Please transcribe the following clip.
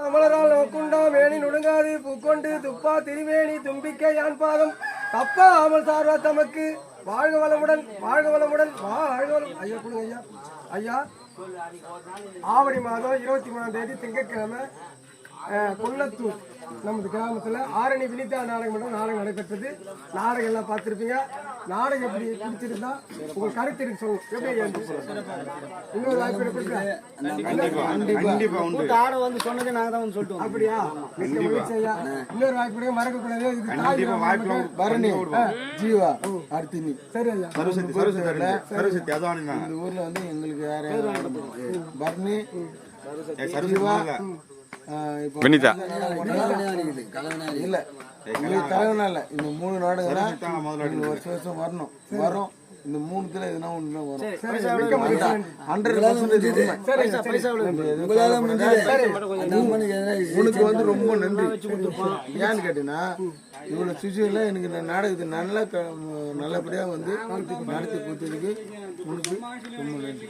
அமலரால் நோக்குண்டா மேனி நுடுங்காது பூக்கொண்டு துப்பா திருவேணி தும்பிக்கை யான் பாதம் தப்பா அமல் சார்வா தமக்கு வாழ்க வளமுடன் வாழ்க வளமுடன் வாழ்க வளம். ஐயா கொடுங்க ஐயா. ஐயா ஆவணி மாதம் 23ஆம் தேதி திங்கட்கிழமை கொல்லத்தூர் நமது கிராமத்தில் ஆரணி வினிதா நாடகம் மட்டும் நாடகம் நடைபெற்றது. நாடகம் எல்லாம் பார்த்துருப்பீங்க. நாடகம் எப்படி பிடிச்சிருந்தா உங்க கருத்து இருக்கு சொல்லுங்க. இன்னொரு வாய்ப்பு சொன்னது நாங்க தான் சொல்லிட்டோம். அப்படியா? இன்னொரு வாய்ப்பு மறக்கக்கூடாது. பரணி ஜீவா அடுத்து நீ சரி ஐயா. இந்த ஊர்ல வந்து எங்களுக்கு வேற பரணி ஜீவா வினிதா இல்ல தலைவனா இல்ல. இந்த 3 நாடகம் வருஷம் வருஷம் வரணும் வரும். இந்த 3த்துல எதுனா ஒண்ணு வரும். உனக்கு வந்து ரொம்ப நன்றி. ஏன்னு கேட்டீங்கன்னா இவ்வளவு சுச்சுவேஷன்ல எனக்கு இந்த நாடகத்தை நல்லபடியா வந்து நடத்தி கொடுத்ததுக்கு உனக்கு ரொம்ப நன்றி.